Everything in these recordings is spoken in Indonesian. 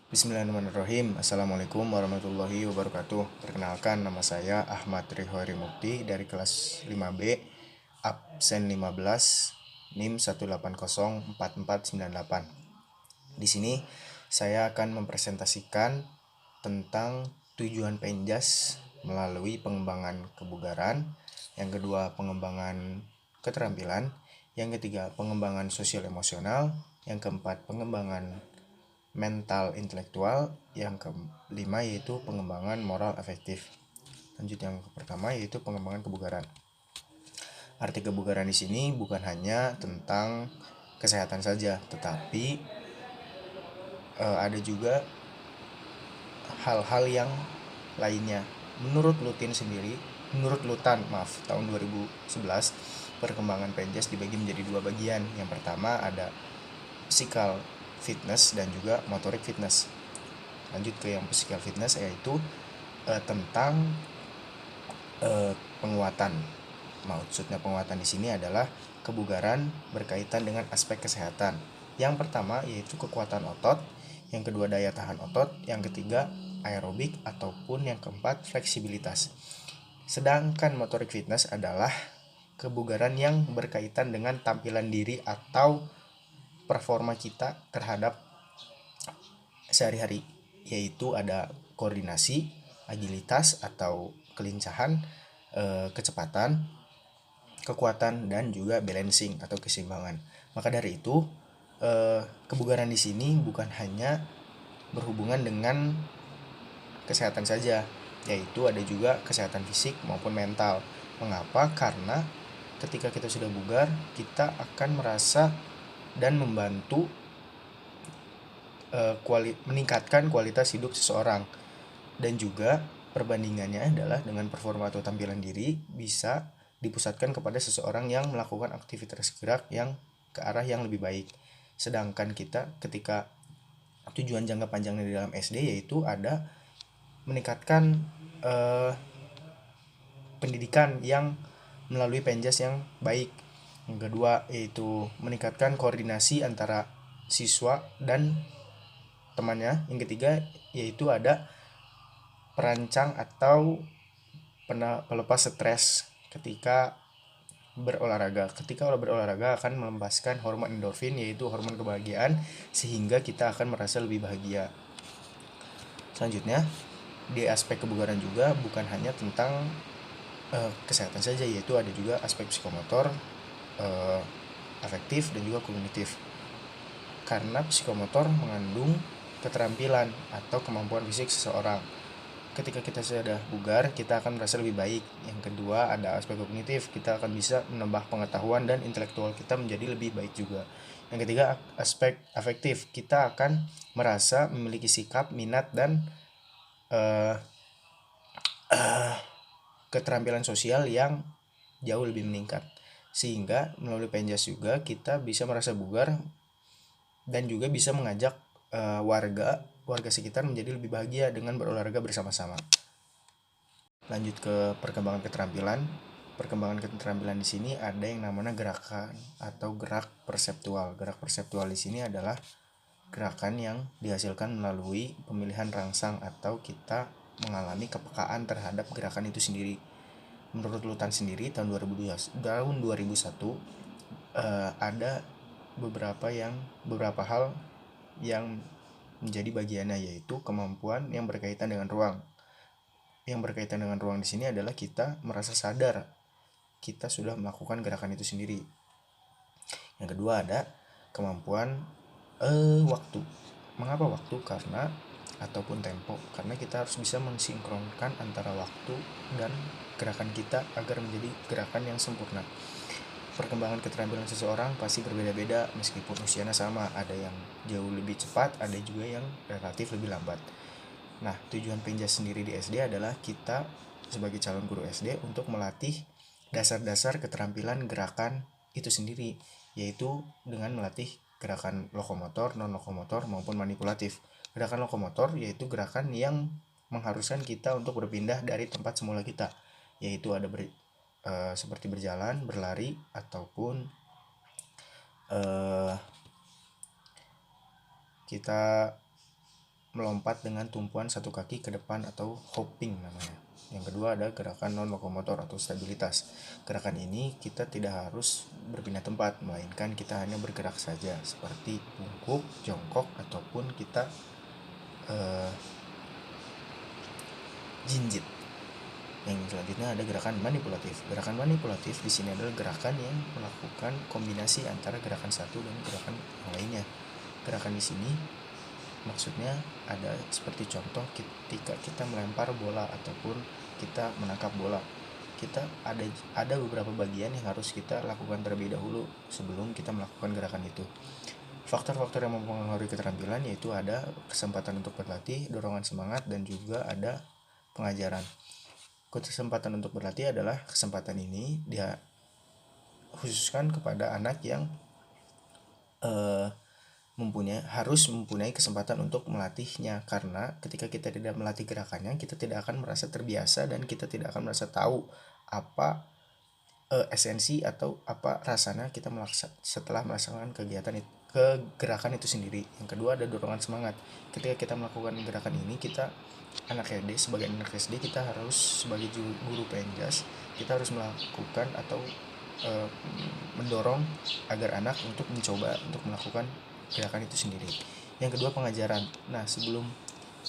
Bismillahirrahmanirrahim. Assalamualaikum warahmatullahi wabarakatuh. Perkenalkan, nama saya Ahmad Rihori Mukti dari kelas 5B, absen 15, NIM 1804498. Di sini saya akan mempresentasikan tentang tujuan Penjas melalui pengembangan kebugaran, yang kedua pengembangan keterampilan, yang ketiga pengembangan sosial emosional, yang keempat pengembangan mental intelektual, yang kelima yaitu pengembangan moral efektif. Lanjut yang pertama yaitu pengembangan kebugaran. Arti kebugaran di sini bukan hanya tentang kesehatan saja, tetapi ada juga hal-hal yang lainnya. Menurut Lutan tahun 2011, perkembangan Penjas dibagi menjadi dua bagian. Yang pertama ada physical fitness dan juga motorik fitness. Lanjut ke yang physical fitness, yaitu tentang penguatan. Maksudnya penguatan di sini adalah kebugaran berkaitan dengan aspek kesehatan. Yang pertama yaitu kekuatan otot, yang kedua daya tahan otot, yang ketiga aerobik, ataupun yang keempat fleksibilitas. Sedangkan motorik fitness adalah kebugaran yang berkaitan dengan tampilan diri atau performa kita terhadap sehari-hari, yaitu ada koordinasi, agilitas atau kelincahan, kecepatan, kekuatan, dan juga balancing atau keseimbangan. Maka dari itu, kebugaran di sini bukan hanya berhubungan dengan kesehatan saja, yaitu ada juga kesehatan fisik maupun mental. Mengapa? Karena ketika kita sudah bugar, kita akan merasa dan membantu meningkatkan kualitas hidup seseorang. Dan juga perbandingannya adalah dengan performa atau tampilan diri bisa dipusatkan kepada seseorang yang melakukan aktivitas gerak yang ke arah yang lebih baik. Sedangkan kita ketika tujuan jangka panjangnya di dalam SD yaitu ada meningkatkan pendidikan yang melalui Penjas yang baik. Yang kedua yaitu meningkatkan koordinasi antara siswa dan temannya. Yang ketiga yaitu ada perancang atau pelepas stres ketika berolahraga. Ketika berolahraga akan melepaskan hormon endorfin, yaitu hormon kebahagiaan, sehingga kita akan merasa lebih bahagia. Selanjutnya, di aspek kebugaran juga bukan hanya tentang kesehatan saja, yaitu ada juga aspek psikomotor, afektif, dan juga kognitif. Karena psikomotor mengandung keterampilan atau kemampuan fisik seseorang. Ketika kita sudah bugar, kita akan merasa lebih baik. Yang kedua ada aspek kognitif, kita akan bisa menambah pengetahuan dan intelektual kita menjadi lebih baik juga. Yang ketiga aspek afektif, kita akan merasa memiliki sikap, minat, dan keterampilan sosial yang jauh lebih meningkat. Sehingga melalui Penjas juga kita bisa merasa bugar dan juga bisa mengajak warga sekitar menjadi lebih bahagia dengan berolahraga bersama-sama. Lanjut ke perkembangan keterampilan. Perkembangan keterampilan di sini ada yang namanya gerakan atau gerak perseptual. Gerak perseptual di sini adalah gerakan yang dihasilkan melalui pemilihan rangsang atau kita mengalami kepekaan terhadap gerakan itu sendiri. Menurut Lutan sendiri tahun 2001 ada beberapa hal yang menjadi bagiannya, yaitu kemampuan yang berkaitan dengan ruang. Yang berkaitan dengan ruang di sini adalah kita merasa sadar kita sudah melakukan gerakan itu sendiri. Yang kedua ada kemampuan waktu. Mengapa waktu? Karena ataupun tempo, karena kita harus bisa mensinkronkan antara waktu dan gerakan kita agar menjadi gerakan yang sempurna. Perkembangan keterampilan seseorang pasti berbeda-beda meskipun usianya sama, ada yang jauh lebih cepat, ada juga yang relatif lebih lambat. Nah, tujuan Penjas sendiri di SD adalah kita sebagai calon guru SD untuk melatih dasar-dasar keterampilan gerakan itu sendiri, yaitu dengan melatih gerakan lokomotor, non-lokomotor maupun manipulatif. Gerakan lokomotor yaitu gerakan yang mengharuskan kita untuk berpindah dari tempat semula kita, yaitu ada seperti berjalan, berlari, ataupun kita melompat dengan tumpuan satu kaki ke depan atau hopping namanya. Yang kedua ada gerakan non lokomotor atau stabilitas. Gerakan ini kita tidak harus berpindah tempat, melainkan kita hanya bergerak saja seperti bungkuk, jongkok ataupun kita jinjit. Yang selanjutnya ada gerakan manipulatif. Gerakan manipulatif di sini adalah gerakan yang melakukan kombinasi antara gerakan satu dan gerakan yang lainnya. Gerakan di sini maksudnya ada seperti contoh ketika kita melempar bola ataupun kita menangkap bola. Kita ada beberapa bagian yang harus kita lakukan terlebih dahulu sebelum kita melakukan gerakan itu. Faktor-faktor yang mempengaruhi keterampilan yaitu ada kesempatan untuk berlatih, dorongan semangat, dan juga ada pengajaran. Kesempatan untuk berlatih adalah kesempatan ini dia khususkan kepada anak yang harus mempunyai kesempatan untuk melatihnya, karena ketika kita tidak melatih gerakannya kita tidak akan merasa terbiasa dan kita tidak akan merasa tahu apa esensi atau apa rasanya kita setelah melaksanakan gerakan itu sendiri. Yang kedua ada dorongan semangat. Ketika kita melakukan gerakan ini, kita sebagai anak SD kita harus sebagai guru penjas kita harus melakukan atau mendorong agar anak untuk mencoba untuk melakukan gerakan itu sendiri. Yang kedua pengajaran. Nah, sebelum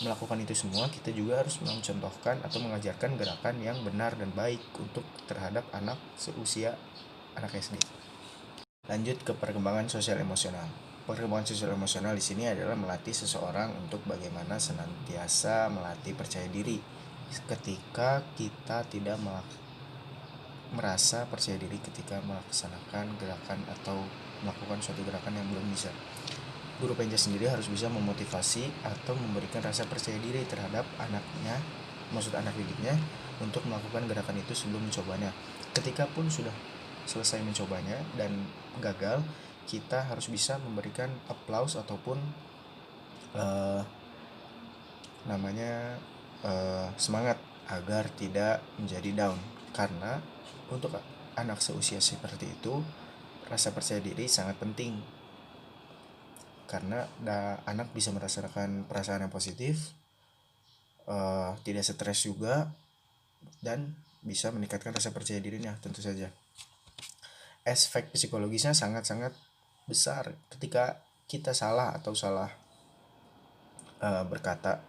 melakukan itu semua kita juga harus mencontohkan atau mengajarkan gerakan yang benar dan baik untuk terhadap anak seusia anak SD. Lanjut ke perkembangan sosial emosional. Perkembangan sosial emosional di sini adalah melatih seseorang untuk bagaimana senantiasa melatih percaya diri ketika kita tidak merasa percaya diri ketika melaksanakan gerakan atau melakukan suatu gerakan yang belum bisa. Guru penjas sendiri harus bisa memotivasi atau memberikan rasa percaya diri terhadap anak didiknya untuk melakukan gerakan itu sebelum mencobanya. Ketika pun sudah selesai mencobanya dan gagal, kita harus bisa memberikan applause ataupun semangat agar tidak menjadi down, karena untuk anak seusia seperti itu rasa percaya diri sangat penting, karena anak bisa merasakan perasaan yang positif, tidak stres juga, dan bisa meningkatkan rasa percaya dirinya tentu saja. Efek psikologisnya sangat-sangat besar ketika kita salah berkata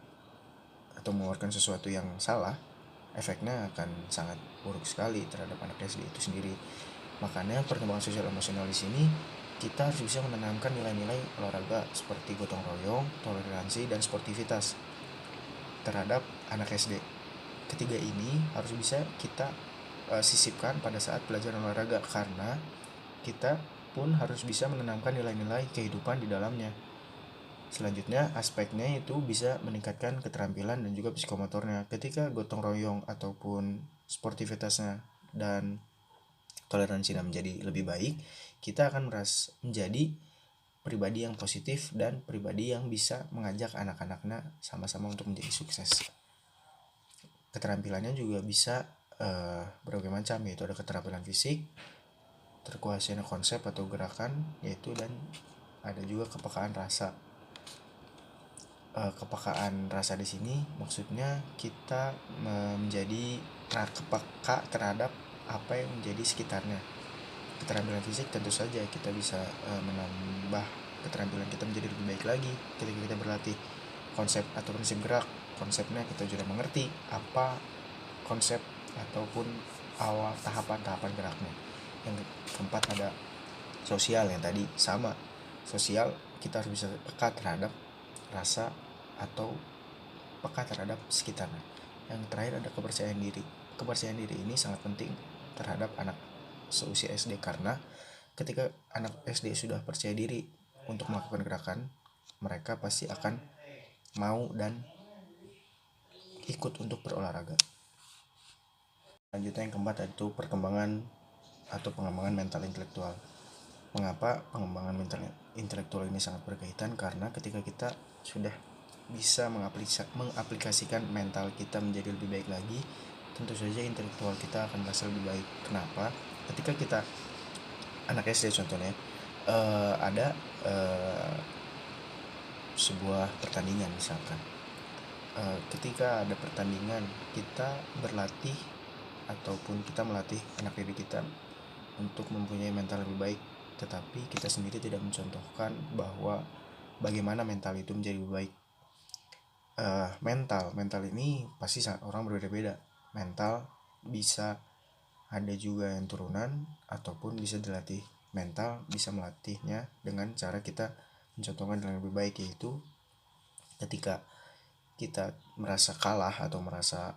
atau mengeluarkan sesuatu yang salah, efeknya akan sangat buruk sekali terhadap anak SD itu sendiri. Makanya perkembangan sosial emosional di sini kita harus bisa menanamkan nilai-nilai olahraga seperti gotong royong, toleransi, dan sportivitas terhadap anak SD. Ketiga ini harus bisa kita sisipkan pada saat pelajaran olahraga, karena kita pun harus bisa menanamkan nilai-nilai kehidupan di dalamnya. Selanjutnya aspeknya itu bisa meningkatkan keterampilan dan juga psikomotornya. Ketika gotong royong ataupun sportivitasnya dan toleransinya menjadi lebih baik, kita akan menjadi pribadi yang positif dan pribadi yang bisa mengajak anak-anaknya sama-sama untuk menjadi sukses. Keterampilannya juga bisa berbagai macam, yaitu ada keterampilan fisik, terkuasainya konsep atau gerakan, yaitu dan ada juga kepekaan rasa. Kepekaan rasa di sini maksudnya kita menjadi kepeka terhadap apa yang menjadi sekitarnya. Keterampilan fisik tentu saja kita bisa menambah keterampilan kita menjadi lebih baik lagi ketika kita berlatih konsep atau prinsip gerak. Konsepnya kita sudah mengerti apa konsep ataupun awal tahapan-tahapan geraknya. Yang keempat ada sosial, yang tadi sama. Sosial kita harus bisa peka terhadap rasa atau peka terhadap sekitarnya. Yang terakhir ada kepercayaan diri. Kepercayaan diri ini sangat penting terhadap anak seusia SD, karena ketika anak SD sudah percaya diri untuk melakukan gerakan, mereka pasti akan mau dan ikut untuk berolahraga. Selanjutnya yang keempat yaitu perkembangan atau pengembangan mental intelektual. Mengapa pengembangan mental intelektual ini sangat berkaitan? Karena ketika kita sudah bisa mengaplikasikan mental kita menjadi lebih baik lagi, tentu saja intelektual kita akan merasa lebih baik. Kenapa? Ketika kita anak SD contohnya, ada sebuah pertandingan misalkan. Ketika ada pertandingan, kita berlatih ataupun kita melatih anak didik kita untuk mempunyai mental lebih baik, tetapi kita sendiri tidak mencontohkan bahwa bagaimana mental itu menjadi lebih baik. Mental ini pasti orang berbeda-beda. Mental bisa ada juga yang turunan ataupun bisa dilatih. Mental bisa melatihnya dengan cara kita mencontohkan yang lebih baik, yaitu ketika kita merasa kalah atau merasa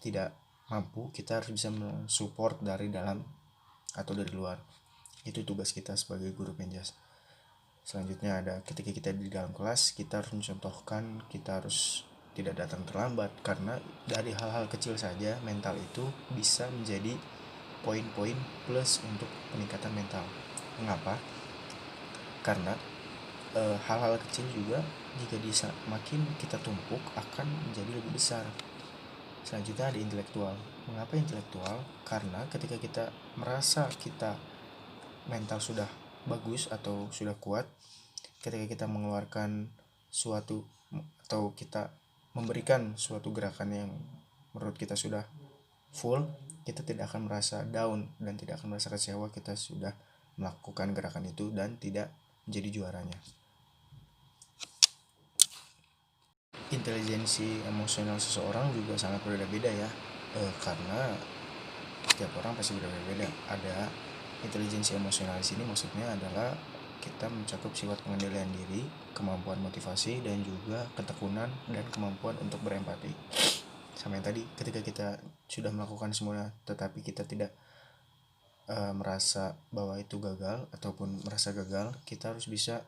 tidak mampu, kita harus bisa mensupport dari dalam atau dari luar. Itu tugas kita sebagai guru penjas. Selanjutnya ada ketika kita di dalam kelas, kita harus mencontohkan, kita harus tidak datang terlambat, karena dari hal-hal kecil saja mental itu bisa menjadi poin-poin plus untuk peningkatan mental. Mengapa? Karena hal-hal kecil juga jika makin kita tumpuk akan menjadi lebih besar. Selanjutnya ada intelektual. Mengapa intelektual? Karena ketika kita merasa kita mental sudah bagus atau sudah kuat, ketika kita mengeluarkan suatu atau kita memberikan suatu gerakan yang menurut kita sudah full, kita tidak akan merasa down dan tidak akan merasa kecewa kita sudah melakukan gerakan itu dan tidak menjadi juaranya. Intelijensi emosional seseorang juga sangat berbeda-beda ya, karena setiap orang pasti berbeda-beda. Ada intelijensi emosional di sini maksudnya adalah kita mencakup sifat pengendalian diri, kemampuan motivasi, dan juga ketekunan dan kemampuan untuk berempati. Sama yang tadi, ketika kita sudah melakukan semuanya tetapi kita tidak merasa bahwa itu gagal ataupun merasa gagal, kita harus bisa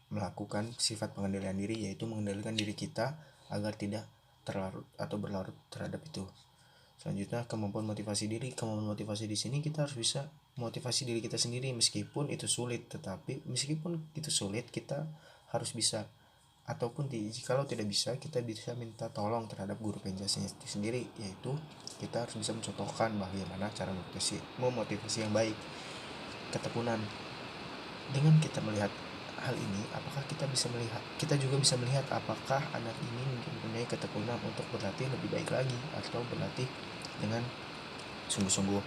melakukan sifat pengendalian diri, yaitu mengendalikan diri kita agar tidak terlarut atau berlarut terhadap itu. Selanjutnya kemampuan motivasi diri. Kemampuan motivasi di sini kita harus bisa motivasi diri kita sendiri meskipun itu sulit, tetapi meskipun itu sulit kita harus bisa, ataupun kalau tidak bisa kita bisa minta tolong terhadap guru penjasnya sendiri, yaitu kita harus bisa mencontohkan bagaimana cara memotivasi yang baik. Ketekunan. Dengan kita melihat hal ini, apakah kita juga bisa melihat apakah anak ini mempunyai ketekunan untuk berlatih lebih baik lagi atau berlatih dengan sungguh-sungguh.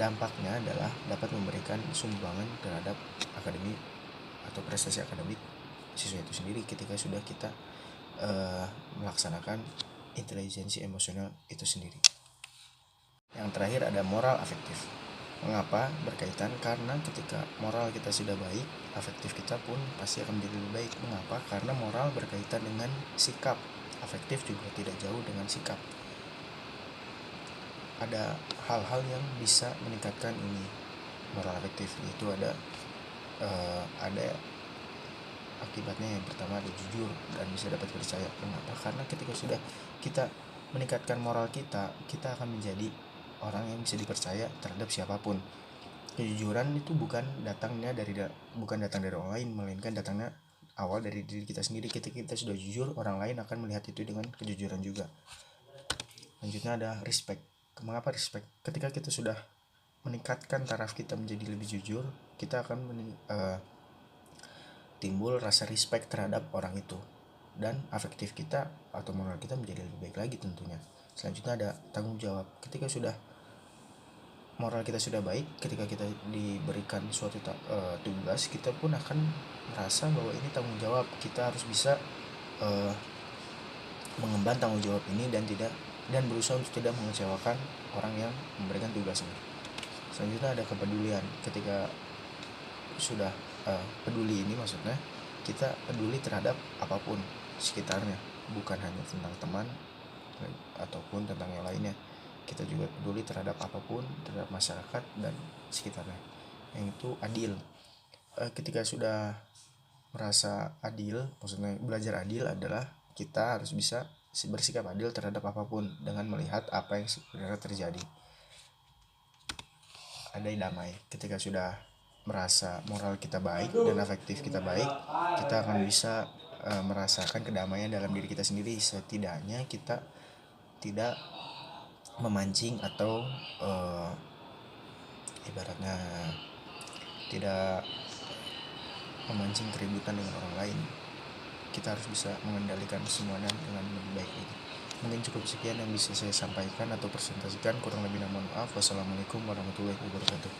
Dampaknya adalah dapat memberikan sumbangan terhadap akademik atau prestasi akademik siswa itu sendiri ketika sudah kita melaksanakan intelijensi emosional itu sendiri. Yang terakhir ada moral afektif. Mengapa berkaitan? Karena ketika moral kita sudah baik, afektif kita pun pasti akan menjadi lebih baik. Mengapa? Karena moral berkaitan dengan sikap, afektif juga tidak jauh dengan sikap. Ada hal-hal yang bisa meningkatkan ini moral afektif, yaitu ada akibatnya. Yang pertama ada jujur dan bisa dapat percaya. Mengapa? Karena ketika sudah kita meningkatkan moral kita akan menjadi orang yang bisa dipercaya terhadap siapapun. Kejujuran itu bukan datang dari orang lain, melainkan datangnya awal dari diri kita sendiri. Ketika kita sudah jujur, orang lain akan melihat itu dengan kejujuran juga. Selanjutnya ada respect. Mengapa respect? Ketika kita sudah meningkatkan taraf kita menjadi lebih jujur, kita akan timbul rasa respect terhadap orang itu, dan afektif kita atau moral kita menjadi lebih baik lagi tentunya. Selanjutnya ada tanggung jawab. Ketika sudah moral kita sudah baik, ketika kita diberikan suatu tugas, kita pun akan merasa bahwa ini tanggung jawab, kita harus bisa mengemban tanggung jawab ini dan berusaha untuk tidak mengecewakan orang yang memberikan tugasnya. Selanjutnya ada kepedulian. Ketika sudah peduli ini maksudnya kita peduli terhadap apapun sekitarnya, bukan hanya tentang teman ataupun tentang yang lainnya. Kita juga peduli terhadap apapun, terhadap masyarakat dan sekitarnya. Yang itu adil. Ketika sudah merasa adil, maksudnya belajar adil adalah kita harus bisa bersikap adil terhadap apapun dengan melihat apa yang sebenarnya terjadi. Ada damai. Ketika sudah merasa moral kita baik dan afektif kita baik, kita akan bisa merasakan kedamaian dalam diri kita sendiri. Setidaknya kita tidak memancing atau ibaratnya tidak memancing keributan dengan orang lain. Kita harus bisa mengendalikan semuanya dengan lebih baik lagi. Mungkin cukup sekian yang bisa saya sampaikan atau presentasikan, kurang lebih mohon maaf. Wassalamualaikum warahmatullahi wabarakatuh.